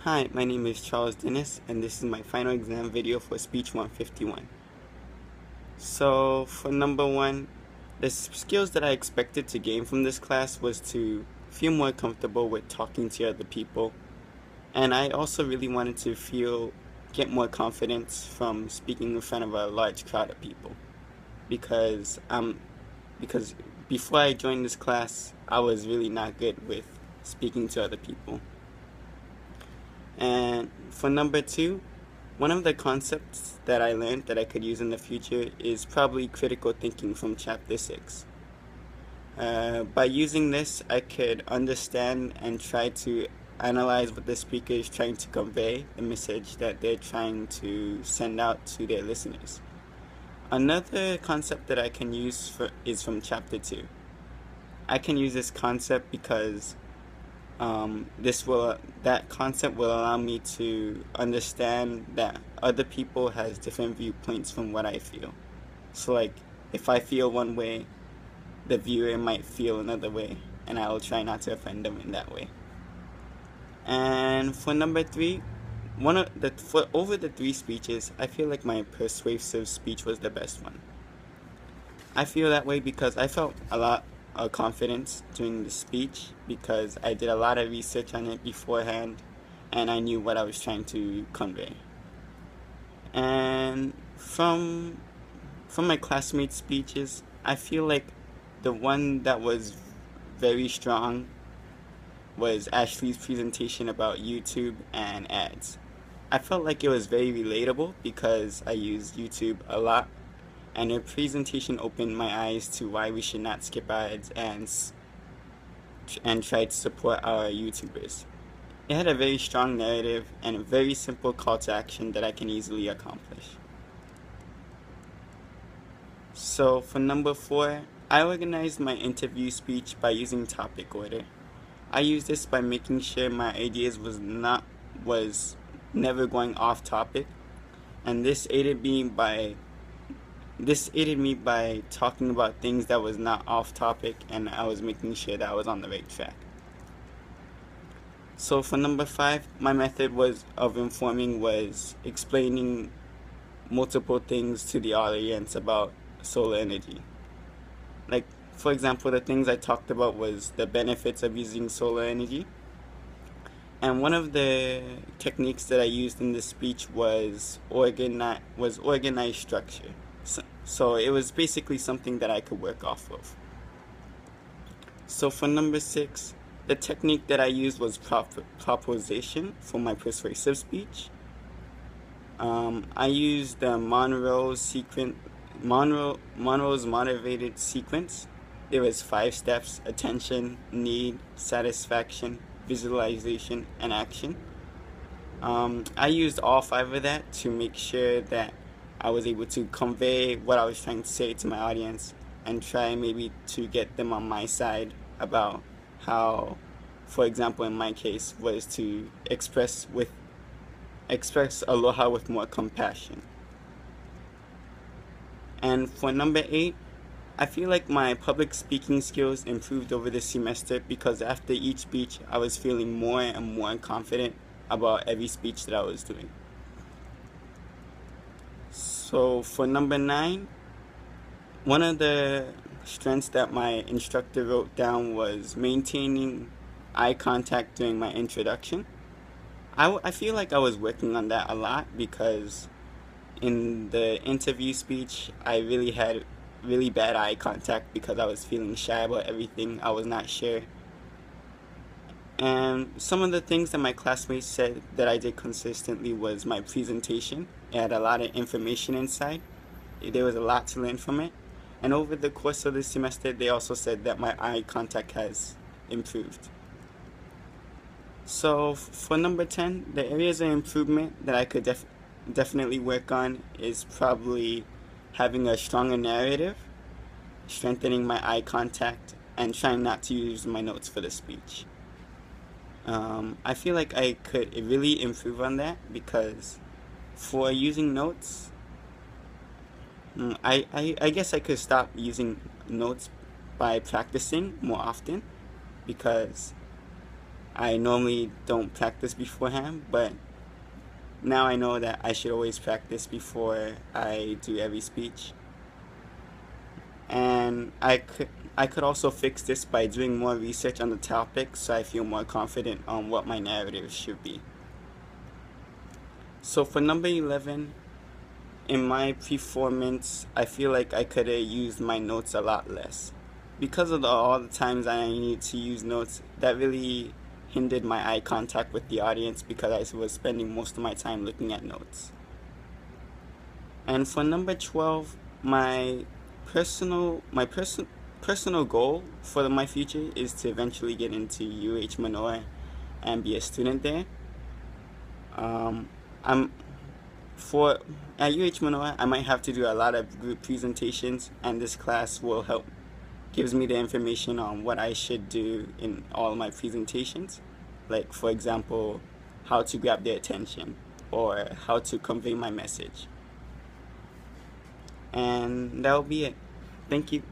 Hi, my name is Charles Dennis, and this is my final exam video for Speech 151. So, for number one, the skills that I expected to gain from this class was to feel more comfortable with talking to other people, and I also really wanted to get more confidence from speaking in front of a large crowd of people, because because before I joined this class, I was really not good with speaking to other people. And for number two, one of the concepts that I learned that I could use in the future is probably critical thinking from chapter 6. By using this, I could understand and try to analyze what the speaker is trying to convey, the message that they're trying to send out to their listeners. Another concept that I can is from chapter 2. I can use this concept because that concept will allow me to understand that other people has different viewpoints from what I feel. So like if I feel one way, the viewer might feel another way, and I will try not to offend them in that way. And for number three, for over the three speeches, I feel like my persuasive speech was the best one. I feel that way because I felt a lot of confidence during the speech because I did a lot of research on it beforehand and I knew what I was trying to convey. And from my classmates' speeches, I feel like the one that was very strong was Ashley's presentation about YouTube and ads. I felt like it was very relatable because I use YouTube a lot, and her presentation opened my eyes to why we should not skip ads and try to support our YouTubers. It had a very strong narrative and a very simple call to action that I can easily accomplish. So for number 4, I organized my interview speech by using topic order. I used this by making sure my ideas was never going off topic, and this aided me by talking about things that was not off topic, and I was making sure that I was on the right track. So for number 5, my method of informing was explaining multiple things to the audience about solar energy. Like, for example, the things I talked about was the benefits of using solar energy. And one of the techniques that I used in this speech was organized structure. So it was basically something that I could work off of. So for number 6, the technique that I used was proposition for my persuasive speech. I used the Monroe's motivated sequence. There was 5 steps: attention, need, satisfaction, visualization, and action. I used all 5 of that to make sure that I was able to convey what I was trying to say to my audience and try maybe to get them on my side about how, for example, in my case, was to express aloha with more compassion. And for number 8, I feel like my public speaking skills improved over the semester because after each speech, I was feeling more and more confident about every speech that I was doing. So for number 9, one of the strengths that my instructor wrote down was maintaining eye contact during my introduction. I feel like I was working on that a lot because in the interview speech, I really had really bad eye contact because I was feeling shy about everything. I was not sure. And some of the things that my classmates said that I did consistently was my presentation. It had a lot of information inside. There was a lot to learn from it. And over the course of the semester, they also said that my eye contact has improved. So for number 10, the areas of improvement that I could definitely work on is probably having a stronger narrative, strengthening my eye contact, and trying not to use my notes for the speech. I feel like I could really improve on that because for using notes, I guess I could stop using notes by practicing more often because I normally don't practice beforehand, but now I know that I should always practice before I do every speech. And I could also fix this by doing more research on the topic so I feel more confident on what my narrative should be. So for number 11, in my performance, I feel like I could have used my notes a lot less. Because of all the times I need to use notes, that really hindered my eye contact with the audience because I was spending most of my time looking at notes. And for number 12, my personal goal for my future is to eventually get into UH Manoa and be a student there. I'm for At UH Manoa, I might have to do a lot of group presentations, and this class will help gives me the information on what I should do in all my presentations. Like, for example, how to grab their attention or how to convey my message. And that'll be it. Thank you.